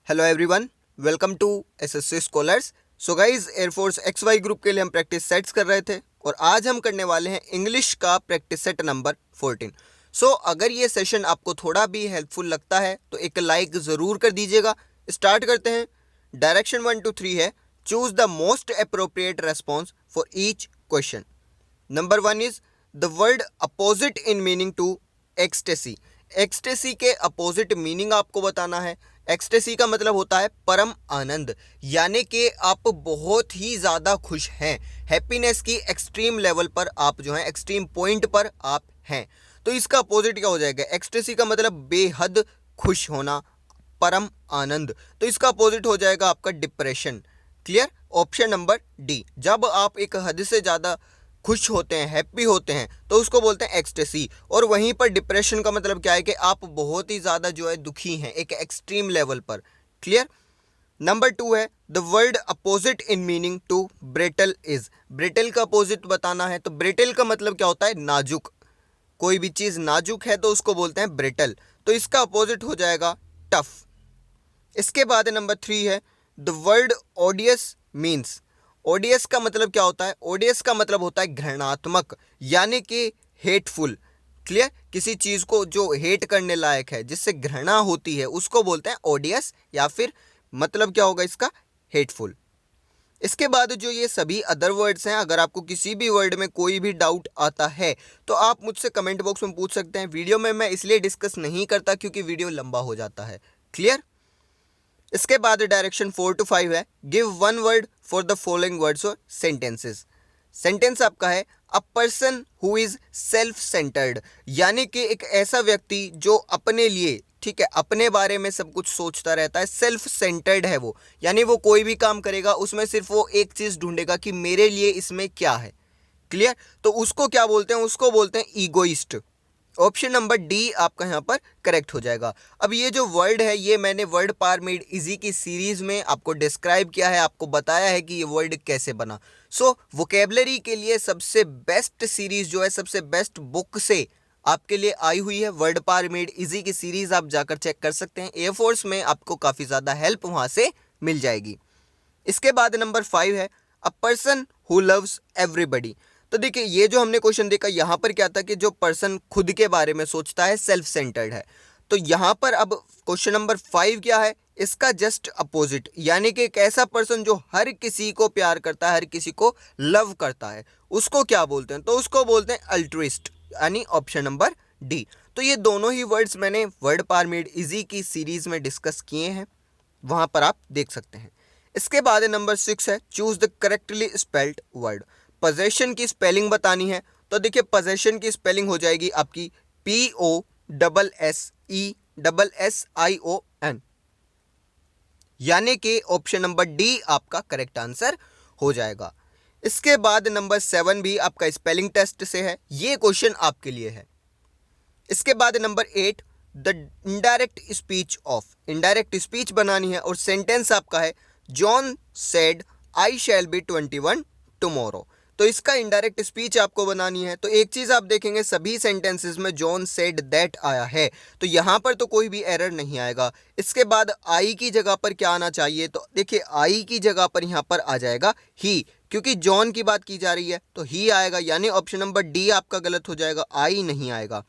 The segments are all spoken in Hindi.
Hello everyone, welcome to SSC scholars. So guys, air force XY group के लिए हम प्रैक्टिस सेट्स कर रहे थे और आज हम करने वाले हैं इंग्लिश का प्रैक्टिस सेट नंबर 14। सो अगर ये सेशन आपको थोड़ा भी हेल्पफुल लगता है तो एक लाइक ज़रूर कर दीजिएगा। स्टार्ट करते हैं। डायरेक्शन 1 to 3 है, choose the most appropriate response for each question. Number 1 is the word opposite in meaning to ecstasy. Ecstasy के अपोजिट मीनिंग आपको बताना है। एक्सटेसी का मतलब होता है परम आनंद, यानी कि आप बहुत ही ज़्यादा खुश हैं, हैप्पीनेस की एक्सट्रीम लेवल पर आप जो हैं, एक्सट्रीम पॉइंट पर आप हैं। तो इसका अपोजिट क्या हो जाएगा? एक्सटेसी का मतलब बेहद खुश होना, परम आनंद। तो इसका अपोजिट हो जाएगा आपका depression. Clear? Option number D. जब आप एक हद से ज़्यादा खुश होते हैं, हैप्पी होते हैं, तो उसको बोलते हैं एक्सटेसी। और वहीं पर डिप्रेशन का मतलब क्या है कि आप बहुत ही ज़्यादा जो है दुखी हैं, एक एक्सट्रीम लेवल पर। क्लियर? नंबर 2 है the word opposite in meaning to brittle is. Brittle का अपोजिट बताना है, तो ब्रिटल का मतलब क्या होता है? नाजुक। कोई भी चीज़ नाजुक है तो उसको बोलते हैं ब्रिटल। तो इसका अपोजिट हो जाएगा टफ। इसके बाद नंबर 3 है द वर्ड ओडियस मीन्स। ओडियस का मतलब क्या होता है? ओडियस का मतलब होता है घृणात्मक, यानी कि हेटफुल। क्लियर? किसी चीज़ को जो हेट करने लायक है, जिससे घृणा होती है, उसको बोलते हैं ओडियस, या फिर मतलब क्या होगा इसका? हेटफुल। इसके बाद जो ये सभी अदर वर्ड्स हैं, अगर आपको किसी भी वर्ड में कोई भी डाउट आता है तो आप मुझसे कमेंट बॉक्स में पूछ सकते हैं। वीडियो में मैं इसलिए डिस्कस नहीं करता क्योंकि वीडियो लंबा हो जाता है। क्लियर? इसके बाद डायरेक्शन 4 to 5 है give one word for the following words और सेंटेंसेस। सेंटेंस आपका है a person who is self centred, यानी कि एक ऐसा व्यक्ति जो अपने लिए, ठीक है, अपने बारे में सब कुछ सोचता रहता है। सेल्फ सेंटर्ड है वो, यानी वो कोई भी काम करेगा उसमें सिर्फ वो एक चीज़ ढूंढेगा कि मेरे लिए इसमें क्या है। क्लियर? तो उसको क्या बोलते हैं? उसको बोलते हैं ईगोइस्ट। ऑप्शन नंबर डी आपका यहाँ पर करेक्ट हो जाएगा। अब ये जो वर्ड है, ये मैंने वर्ड पार मेड इजी की सीरीज में आपको डिस्क्राइब किया है, आपको बताया है कि ये वर्ड कैसे बना। सो वोकेबलरी के लिए सबसे बेस्ट सीरीज जो है, सबसे बेस्ट बुक से आपके लिए आई हुई है, वर्ड पार मेड इजी की सीरीज। आप जाकर चेक कर सकते हैं। एयरफोर्स में आपको काफ़ी ज़्यादा हेल्प वहाँ से मिल जाएगी। इसके बाद नंबर 5 है a person who loves everybody. तो देखिए, ये जो हमने क्वेश्चन देखा, यहाँ पर क्या था कि जो पर्सन खुद के बारे में सोचता है, सेल्फ सेंटर्ड है। तो यहाँ पर अब क्वेश्चन नंबर 5 क्या है? इसका जस्ट अपोजिट, यानी कि एक ऐसा पर्सन जो हर किसी को प्यार करता है, हर किसी को लव करता है, उसको क्या बोलते हैं? तो उसको बोलते हैं अल्ट्रुइस्ट, यानी ऑप्शन नंबर डी। तो ये दोनों ही वर्ड्स मैंने वर्ड पार मेड इजी की सीरीज में डिस्कस किए हैं, वहाँ पर आप देख सकते हैं। इसके बाद नंबर 6 है choose the correctly spelled word. Possession की स्पेलिंग बतानी है, तो देखिए पोजेशन की स्पेलिंग हो जाएगी आपकी POSSESSION, यानी कि ऑप्शन नंबर डी आपका करेक्ट आंसर हो जाएगा। इसके बाद नंबर 7 भी आपका स्पेलिंग टेस्ट से है, ये क्वेश्चन आपके लिए है। इसके बाद number 8 the indirect speech of. Indirect speech बनानी है और सेंटेंस आपका है John said I shall be 21 tomorrow. तो इसका इनडायरेक्ट स्पीच आपको बनानी है। तो एक चीज़ आप देखेंगे, सभी सेंटेंसेस में जॉन सेड दैट आया है, तो यहाँ पर तो कोई भी एरर नहीं आएगा। इसके बाद आई की जगह पर क्या आना चाहिए? तो देखिए, आई की जगह पर यहाँ पर आ जाएगा ही, क्योंकि जॉन की बात की जा रही है तो ही आएगा, यानी ऑप्शन नंबर डी आपका गलत हो जाएगा, आई नहीं आएगा।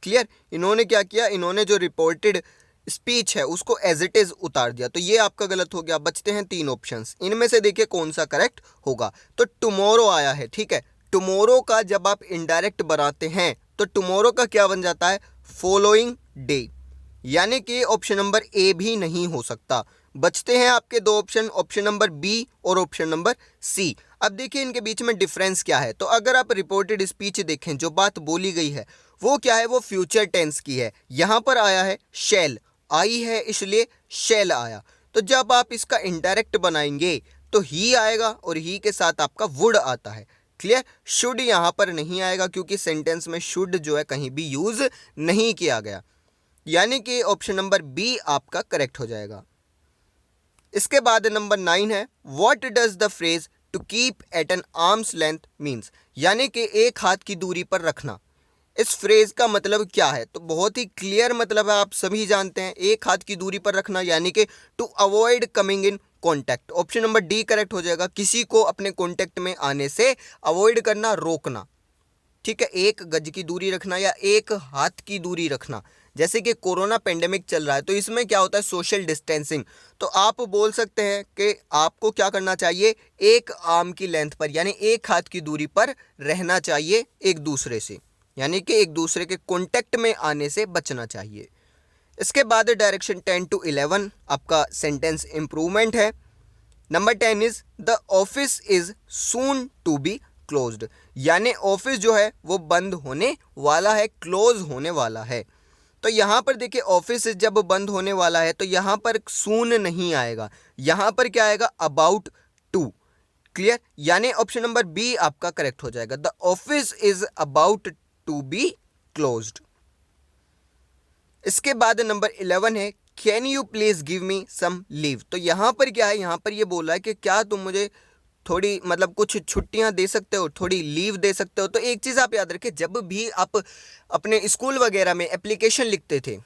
क्लियर? इन्होंने क्या किया? इन्होंने जो रिपोर्टेड स्पीच है उसको एज इट इज उतार दिया, तो ये आपका गलत हो गया। बचते हैं 3 ऑप्शंस, इनमें से देखिए कौन सा करेक्ट होगा। तो टुमारो आया है, ठीक है। टुमारो का जब आप इनडायरेक्ट बनाते हैं तो टुमारो का क्या बन जाता है? फॉलोइंग डे, यानी कि ऑप्शन नंबर ए भी नहीं हो सकता। बचते हैं आपके 2 ऑप्शन, ऑप्शन नंबर बी और ऑप्शन नंबर सी। अब देखिए इनके बीच में डिफरेंस क्या है। तो अगर आप रिपोर्टेड स्पीच देखें, जो बात बोली गई है वो क्या है? वो फ्यूचर टेंस की है। यहाँ पर आया है शैल, आई है इसलिए शैल आया। तो जब आप इसका इनडायरेक्ट बनाएंगे तो ही आएगा और ही के साथ आपका वुड आता है। क्लियर? शुड यहाँ पर नहीं आएगा क्योंकि सेंटेंस में शुड जो है कहीं भी यूज नहीं किया गया, यानी कि ऑप्शन नंबर बी आपका करेक्ट हो जाएगा। इसके बाद नंबर 9 है what does the phrase to keep at an arm's length means, यानी कि एक हाथ की दूरी पर रखना। इस फ्रेज का मतलब क्या है? तो बहुत ही क्लियर मतलब है, आप सभी जानते हैं, एक हाथ की दूरी पर रखना, यानी कि to avoid coming in contact. Option number D correct हो जाएगा, किसी को अपने कॉन्टैक्ट में आने से अवॉइड करना, रोकना। ठीक है, एक गज की दूरी रखना या एक हाथ की दूरी रखना। जैसे कि कोरोना पेंडेमिक चल रहा है तो इसमें क्या होता है, सोशल डिस्टेंसिंग। तो आप बोल सकते हैं कि आपको क्या करना चाहिए, एक आर्म की लेंथ पर यानी एक हाथ की दूरी पर रहना चाहिए एक दूसरे से, यानी कि एक दूसरे के कॉन्टेक्ट में आने से बचना चाहिए। इसके बाद डायरेक्शन 10 to 11 आपका सेंटेंस इंप्रूवमेंट है। Number 10 is the office is soon to be closed, यानी ऑफिस जो है वो बंद होने वाला है, क्लोज होने वाला है। तो यहाँ पर देखिए, ऑफिस जब बंद होने वाला है तो यहाँ पर सून नहीं आएगा, यहाँ पर क्या आएगा, अबाउट टू। क्लियर, यानी ऑप्शन नंबर बी आपका करेक्ट हो जाएगा, the office is about to be closed. इसके बाद नंबर 11 है can you please give me some leave. तो यहाँ पर क्या है, यहाँ पर ये बोला है कि क्या तुम मुझे थोड़ी मतलब कुछ छुट्टियां दे सकते हो, थोड़ी लीव दे सकते हो। तो एक चीज़ आप याद रखें, जब भी आप अपने स्कूल वगैरह में एप्लीकेशन लिखते थे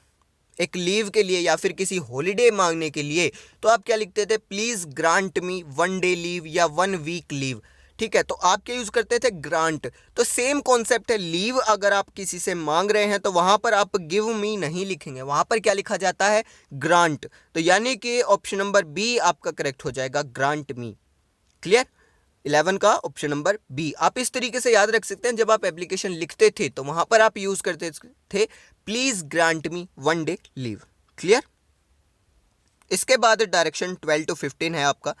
एक लीव के लिए या फिर किसी हॉलीडे मांगने के लिए, तो आप क्या लिखते थे, please grant me 1 day leave या 1 वीक लीव। ठीक है, तो आप क्या यूज़ करते थे, ग्रांट। तो सेम कॉन्सेप्ट है, लीव अगर आप किसी से मांग रहे हैं तो वहाँ पर आप गिव मी नहीं लिखेंगे, वहाँ पर क्या लिखा जाता है, ग्रांट। तो यानी कि ऑप्शन नंबर बी आपका करेक्ट हो जाएगा, ग्रांट मी। क्लियर, 11 का ऑप्शन नंबर बी। आप इस तरीके से याद रख सकते हैं, जब आप एप्लीकेशन लिखते थे तो वहां पर आप यूज करते थे please grant me 1 day leave. Clear, इसके बाद डायरेक्शन 12 to 15 है आपका,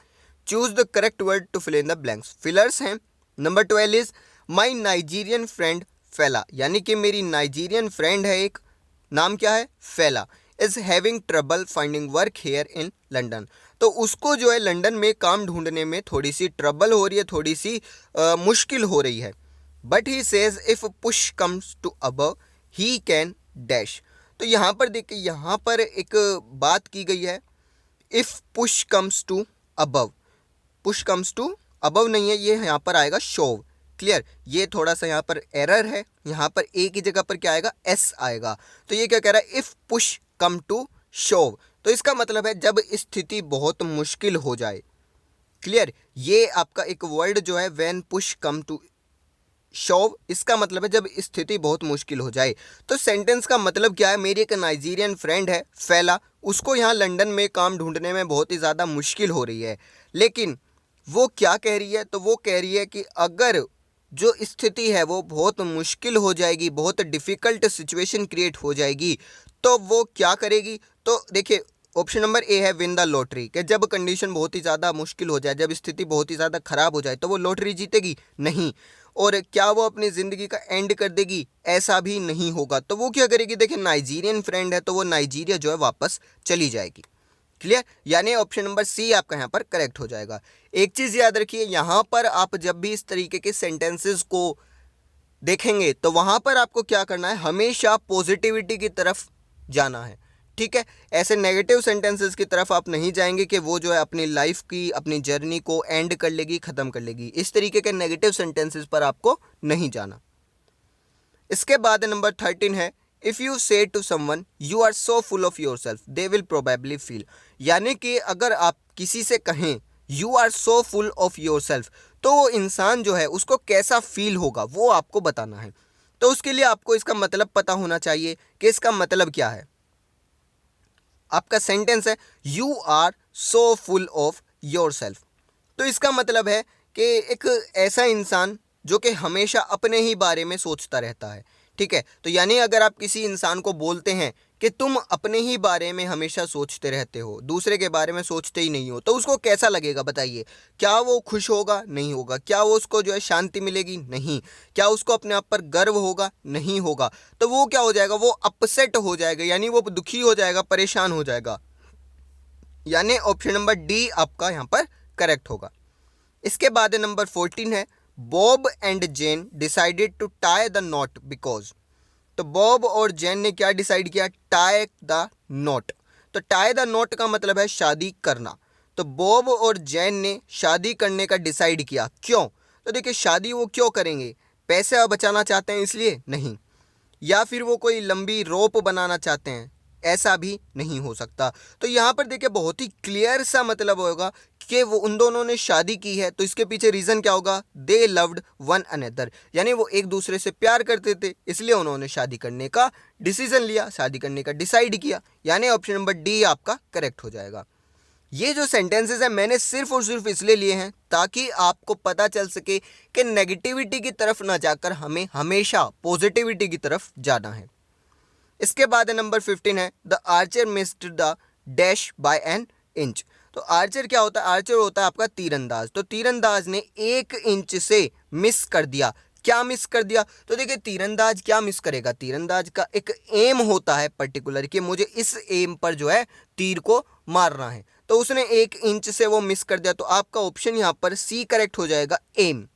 choose the correct word to fill in the blanks. Fillers हैं। Number 12 is my Nigerian friend fella, यानी कि मेरी नाइजीरियन फ्रेंड है एक, नाम क्या है, फेला, is having trouble finding work here in London. तो उसको जो है लंदन में काम ढूंढने में थोड़ी सी ट्रबल हो रही है, थोड़ी सी मुश्किल हो रही है। But he says if push comes to above he can dash. तो यहाँ पर देखिए, यहाँ पर एक बात की गई है, if push comes to above, push comes to above नहीं है, ये यहाँ पर आएगा शोव। क्लियर, ये थोड़ा सा यहाँ पर एरर है, यहाँ पर ए की जगह पर क्या आएगा, एस आएगा। तो ये क्या कह रहा है, if push come to shove, तो इसका मतलब है जब स्थिति बहुत मुश्किल हो जाए। क्लियर, ये आपका एक वर्ड जो है when push come to shove, इसका मतलब है जब स्थिति बहुत मुश्किल हो जाए। तो सेंटेंस का मतलब क्या है, मेरी एक नाइजीरियन फ्रेंड है फैला, उसको यहाँ लंदन में काम ढूंढने में बहुत ही ज़्यादा मुश्किल हो रही है, लेकिन वो क्या कह रही है, तो वो कह रही है कि अगर जो स्थिति है वो बहुत मुश्किल हो जाएगी, बहुत डिफ़िकल्ट सिचुएशन क्रिएट हो जाएगी, तो वो क्या करेगी। तो देखिए, ऑप्शन नंबर ए है विन द लॉटरी, कि जब कंडीशन बहुत ही ज़्यादा मुश्किल हो जाए, जब स्थिति बहुत ही ज़्यादा ख़राब हो जाए तो वो लॉटरी जीतेगी नहीं। और क्या वो अपनी ज़िंदगी का एंड कर देगी, ऐसा भी नहीं होगा। तो वो क्या करेगी, देखिए नाइजीरियन फ्रेंड है तो वो नाइजीरिया जो है वापस चली जाएगी। क्लियर, यानी ऑप्शन नंबर सी आपका यहाँ पर करेक्ट हो जाएगा। एक चीज़ याद रखिए, यहाँ पर आप जब भी इस तरीके के सेंटेंसेस को देखेंगे तो वहाँ पर आपको क्या करना है, हमेशा पॉजिटिविटी की तरफ जाना है। ठीक है, ऐसे नेगेटिव सेंटेंसेस की तरफ आप नहीं जाएंगे कि वो जो है अपनी लाइफ की, अपनी जर्नी को एंड कर लेगी, ख़त्म कर लेगी। इस तरीके के नेगेटिव सेंटेंसेस पर आपको नहीं जाना। इसके बाद नंबर 13 है if you say to someone you are so full of yourself they will probably feel, यानी कि अगर आप किसी से कहें you are so full of yourself, तो वो इंसान जो है उसको कैसा फील होगा वो आपको बताना है। तो उसके लिए आपको इसका मतलब पता होना चाहिए कि इसका मतलब क्या है। आपका सेंटेंस है you are so full of yourself, तो इसका मतलब है कि एक ऐसा इंसान जो कि हमेशा अपने ही बारे में सोचता रहता है। ठीक है, तो यानी अगर आप किसी इंसान को बोलते हैं कि तुम अपने ही बारे में हमेशा सोचते रहते हो, दूसरे के बारे में सोचते ही नहीं हो, तो उसको कैसा लगेगा बताइए। क्या वो खुश होगा, नहीं होगा। क्या वो उसको जो है शांति मिलेगी, नहीं। क्या उसको अपने आप पर गर्व होगा, नहीं होगा। तो वो क्या हो जाएगा, वो अपसेट हो जाएगा, यानी वो दुखी हो जाएगा, परेशान हो जाएगा। यानी ऑप्शन नंबर डी आपका यहाँ पर करेक्ट होगा। इसके बाद नंबर 14 है Bob and Jane decided to tie the knot because. तो बॉब और जेन ने क्या डिसाइड किया, टाई द नॉट। तो टाई द नॉट का मतलब है शादी करना। तो बॉब और जेन ने शादी करने का डिसाइड किया, क्यों। तो देखिए, शादी वो क्यों करेंगे, पैसे बचाना चाहते हैं इसलिए नहीं। या फिर वो कोई लंबी रोप बनाना चाहते हैं, ऐसा भी नहीं हो सकता। तो यहाँ पर देखिए बहुत ही क्लियर सा मतलब होगा कि वो उन दोनों ने शादी की है, तो इसके पीछे रीज़न क्या होगा, दे लव्ड वन अनदर, यानी वो एक दूसरे से प्यार करते थे, इसलिए उन्होंने शादी करने का डिसीजन लिया, शादी करने का डिसाइड किया, यानी ऑप्शन नंबर डी आपका करेक्ट हो जाएगा। ये जो सेंटेंसेस हैं मैंने सिर्फ और सिर्फ इसलिए लिए हैं ताकि आपको पता चल सके कि नेगेटिविटी की तरफ ना जाकर हमें हमेशा पॉजिटिविटी की तरफ जाना है। इसके बाद नंबर 15 है the Archer missed the dash by an inch. तो आर्चर क्या होता है, आर्चर होता है आपका तीरंदाज। तो तीरंदाज ने 1 इंच से मिस कर दिया। क्या मिस कर दिया, तो देखिए तीरंदाज क्या मिस करेगा, तीरंदाज का एक एम होता है पर्टिकुलर कि मुझे इस एम पर जो है तीर को मारना है, तो उसने 1 इंच से वो मिस कर दिया। तो आपका ऑप्शन यहाँ पर सी करेक्ट हो जाएगा, एम।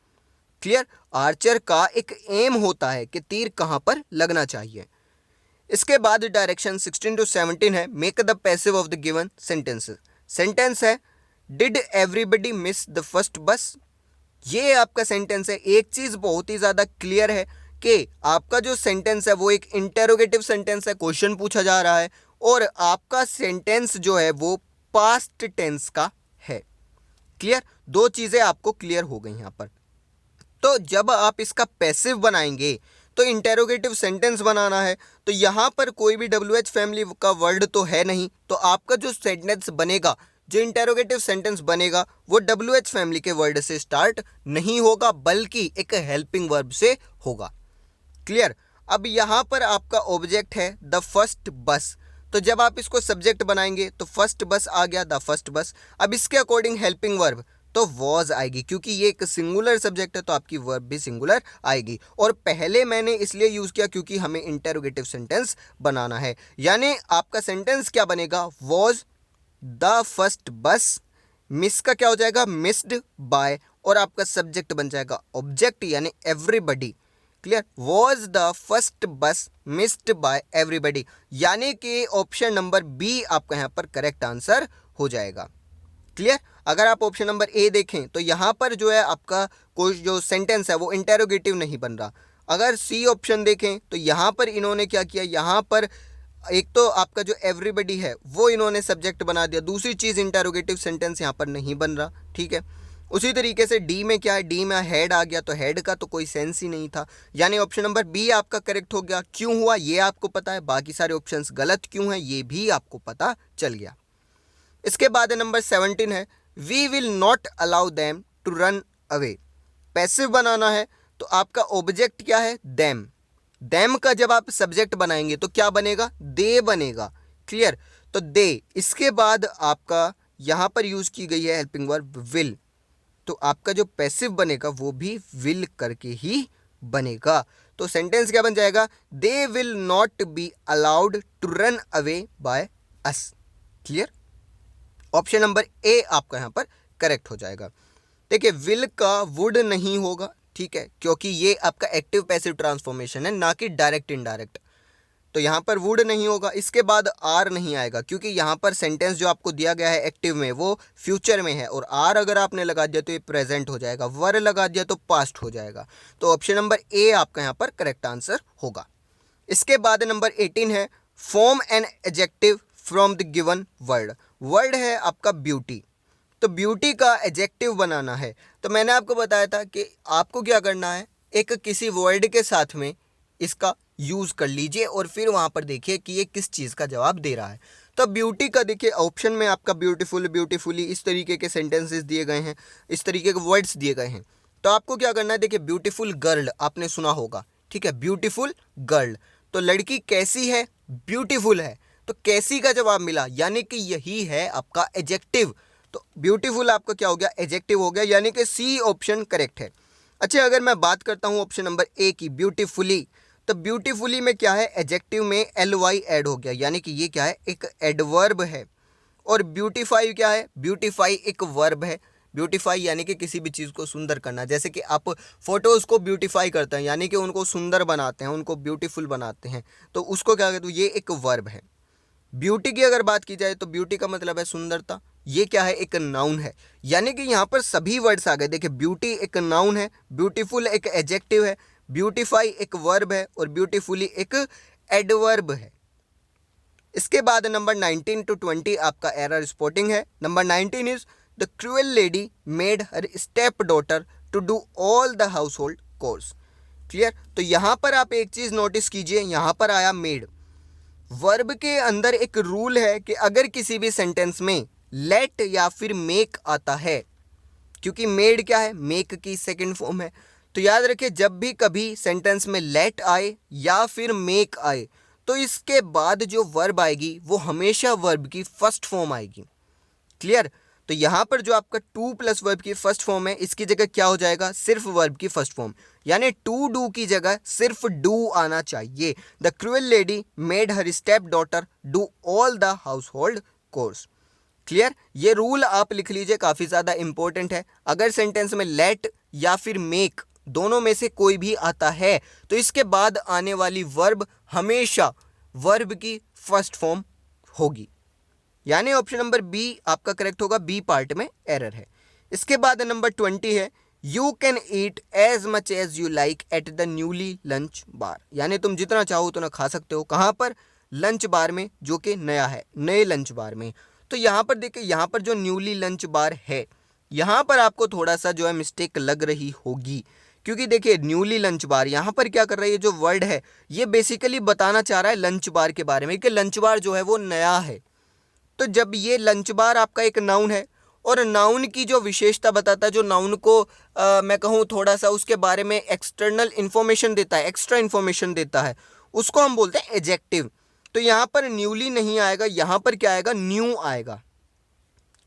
क्लियर, आर्चर का एक एम होता है कि तीर कहाँ पर लगना चाहिए। इसके बाद डायरेक्शन 16 to 17 है make the passive of the given sentences. Sentence है did everybody miss the first bus. ये आपका सेंटेंस है। एक चीज़ बहुत ही ज़्यादा क्लियर है कि आपका जो सेंटेंस है वो एक इंटेरोगेटिव सेंटेंस है, क्वेश्चन पूछा जा रहा है, और आपका सेंटेंस जो है वो पास्ट टेंस का है। क्लियर, दो चीज़ें आपको क्लियर हो गई यहाँ पर। तो जब आप इसका पैसिव बनाएंगे तो इंटेरोगेटिव सेंटेंस बनाना है, तो यहाँ पर कोई भी WH फैमिली का वर्ड तो है नहीं, तो आपका जो सेंटेंस बनेगा, जो इंटेरोगेटिव सेंटेंस बनेगा वो WH फैमिली के वर्ड से स्टार्ट नहीं होगा बल्कि एक हेल्पिंग वर्ब से होगा। क्लियर, अब यहाँ पर आपका ऑब्जेक्ट है द फर्स्ट बस, तो जब आप इसको सब्जेक्ट बनाएंगे तो फर्स्ट बस आ गया, द फर्स्ट बस। अब इसके अकॉर्डिंग हेल्पिंग वर्ब तो वॉज आएगी, क्योंकि ये एक सिंगुलर सब्जेक्ट है तो आपकी वर्ब भी सिंगुलर आएगी। और पहले मैंने इसलिए यूज़ किया क्योंकि हमें इंटेरोगेटिव सेंटेंस बनाना है, यानी आपका सेंटेंस क्या बनेगा, वॉज द फर्स्ट बस, मिस का क्या हो जाएगा, मिस्ड बाय, और आपका सब्जेक्ट बन जाएगा ऑब्जेक्ट यानी everybody. Clear, was the first बस मिस्ड बाय एवरीबडी, यानी कि ऑप्शन नंबर बी आपका यहाँ पर करेक्ट आंसर हो जाएगा। क्लियर, अगर आप ऑप्शन नंबर ए देखें तो यहाँ पर जो है आपका कोई जो सेंटेंस है वो इंटेरोगेटिव नहीं बन रहा। अगर सी ऑप्शन देखें तो यहाँ पर इन्होंने क्या किया, यहाँ पर एक तो आपका जो एवरीबडी है वो इन्होंने सब्जेक्ट बना दिया, दूसरी चीज़ इंटेरोगेटिव सेंटेंस यहाँ पर नहीं बन रहा। ठीक है, उसी तरीके से डी में क्या है, डी में हेड आ गया, तो हेड का तो कोई सेंस ही नहीं था, यानी ऑप्शन नंबर बी आपका करेक्ट हो गया। क्यों हुआ ये आपको पता है, बाकी सारे ऑप्शंस गलत क्यों हैं ये भी आपको पता चल गया। इसके बाद नंबर 17 है we will not allow them to run away. Passive बनाना है तो आपका ऑब्जेक्ट क्या है, देम। देम का जब आप सब्जेक्ट बनाएंगे तो क्या बनेगा, दे बनेगा। क्लियर, तो दे, इसके बाद आपका यहाँ पर यूज की गई है हेल्पिंग वर्ब विल, तो आपका जो पैसिव बनेगा वो भी विल करके ही बनेगा। तो सेंटेंस क्या बन जाएगा, they will not be allowed to run away by us. Clear, option number A आपका यहाँ पर करेक्ट हो जाएगा। देखिए विल का वुड नहीं होगा, ठीक है, क्योंकि ये आपका एक्टिव पैसिव ट्रांसफॉर्मेशन है ना कि डायरेक्ट इनडायरेक्ट, तो यहाँ पर वुड नहीं होगा। इसके बाद आर नहीं आएगा क्योंकि यहाँ पर सेंटेंस जो आपको दिया गया है एक्टिव में वो फ्यूचर में है, और आर अगर आपने लगा दिया तो ये प्रेजेंट हो जाएगा, वर लगा दिया तो पास्ट हो जाएगा। तो ऑप्शन नंबर ए आपका यहाँ पर करेक्ट आंसर होगा। इसके बाद नंबर 18 है form an adjective from the given word. Word है आपका ब्यूटी, तो ब्यूटी का एडजेक्टिव बनाना है। तो मैंने आपको बताया था कि आपको क्या करना है, एक किसी वर्ड के साथ में इसका यूज़ कर लीजिए और फिर वहाँ पर देखिए कि ये किस चीज़ का जवाब दे रहा है। तो ब्यूटी का देखिए ऑप्शन में आपका ब्यूटीफुल, ब्यूटीफुली, इस तरीके के सेंटेंसेस दिए गए हैं, इस तरीके के वर्ड्स दिए गए हैं। तो आपको क्या करना है, देखिए ब्यूटीफुल गर्ल आपने सुना होगा, ठीक है, ब्यूटीफुल गर्ल, तो लड़की कैसी है, ब्यूटीफुल है, तो कैसी का जवाब मिला, यानी कि यही है आपका एडजेक्टिव। तो ब्यूटीफुल आपका क्या हो गया, एडजेक्टिव हो गया, यानी कि सी ऑप्शन करेक्ट है। अच्छा, अगर मैं बात करता हूँ ऑप्शन नंबर ए की, ब्यूटीफुली, तो ब्यूटीफुली में क्या है, एडजेक्टिव में ly ऐड हो गया, यानी कि ये क्या है, एक एडवर्ब है। और ब्यूटीफाई क्या है, ब्यूटीफाई एक वर्ब है। ब्यूटीफाई यानी कि किसी भी चीज़ को सुंदर करना, जैसे कि आप फोटोज़ को ब्यूटीफाई करते हैं, यानी कि उनको सुंदर बनाते हैं, उनको ब्यूटीफुल बनाते हैं, तो उसको क्या कहते हैं, ये एक वर्ब है। ब्यूटी की अगर बात की जाए तो ब्यूटी का मतलब है सुंदरता, ये क्या है, एक नाउन है, यानी कि यहाँ पर सभी वर्ड्स आ गए। देखिए ब्यूटी एक नाउन है, ब्यूटीफुल एक एडजेक्टिव है, ब्यूटीफाई एक वर्ब है और ब्यूटीफुली एक एडवर्ब है। इसके बाद नंबर 19 to 20 आपका एरर स्पॉटिंग है। Number 19 is the cruel lady made her stepdaughter to do all the household chores. Clear. तो यहाँ पर आप एक चीज नोटिस कीजिए, यहाँ पर आया मेड। वर्ब के अंदर एक रूल है कि अगर किसी भी सेंटेंस में लेट या फिर मेक आता है, क्योंकि मेड क्या है, मेक की सेकंड फॉर्म है, तो याद रखिए जब भी कभी सेंटेंस में लेट आए या फिर मेक आए तो इसके बाद जो वर्ब आएगी वो हमेशा वर्ब की फर्स्ट फॉर्म आएगी। क्लियर। तो यहाँ पर जो आपका टू प्लस वर्ब की फर्स्ट फॉर्म है, इसकी जगह क्या हो जाएगा, सिर्फ वर्ब की फर्स्ट फॉर्म, यानी टू डू की जगह सिर्फ डू आना चाहिए। The cruel lady made her step daughter do all the household chores. Clear. ये रूल आप लिख लीजिए, काफ़ी ज़्यादा इंपॉर्टेंट है। अगर सेंटेंस में लेट या फिर मेक दोनों में से कोई भी आता है तो इसके बाद आने वाली वर्ब हमेशा वर्ब की फर्स्ट फॉर्म होगी, यानी ऑप्शन नंबर बी आपका करेक्ट होगा। बी पार्ट में एरर है। इसके बाद नंबर 20 है you can eat as much as you like at the newly lunch bar, यानी तुम जितना चाहो उतना खा सकते हो। कहाँ पर, लंच बार में, जो कि नया है, नए लंच बार में। तो यहाँ पर देखिए, यहाँ पर जो न्यूली लंच बार है, यहाँ पर आपको थोड़ा सा जो है मिस्टेक लग रही होगी, क्योंकि देखिए न्यूली लंच बार यहाँ पर क्या कर रही है, जो वर्ड है ये बेसिकली बताना चाह रहा है लंच बार के बारे में कि लंच बार जो है वो नया है। तो जब ये लंच बार आपका एक नाउन है और नाउन की जो विशेषता बताता है, जो नाउन को मैं कहूँ थोड़ा सा उसके बारे में एक्सटर्नल इन्फॉर्मेशन देता है, एक्स्ट्रा इन्फॉर्मेशन देता है, उसको हम बोलते हैं एडजेक्टिव। तो यहाँ पर न्यूली नहीं आएगा, यहाँ पर क्या आएगा, न्यू आएगा।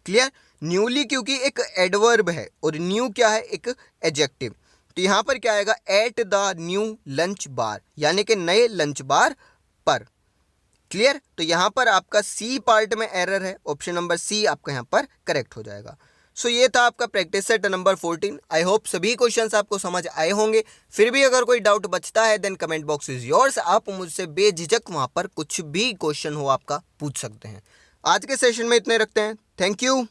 क्लियर। न्यूली क्योंकि एक एडवर्ब है और न्यू क्या है, एक एडजेक्टिव। तो यहाँ पर क्या आएगा, at the new lunch bar, यानी कि नए लंच बार पर। क्लियर। तो यहाँ पर आपका सी पार्ट में एरर है, ऑप्शन नंबर सी आपका यहाँ पर करेक्ट हो जाएगा। सो ये था आपका practice set number 14। I hope सभी क्वेश्चंस आपको समझ आए होंगे। फिर भी अगर कोई डाउट बचता है then comment box is yours, आप मुझसे बेझिझक वहाँ पर कुछ भी क्वेश्चन हो आपका पूछ सकते हैं। आज के सेशन में इतने रखते हैं। Thank you.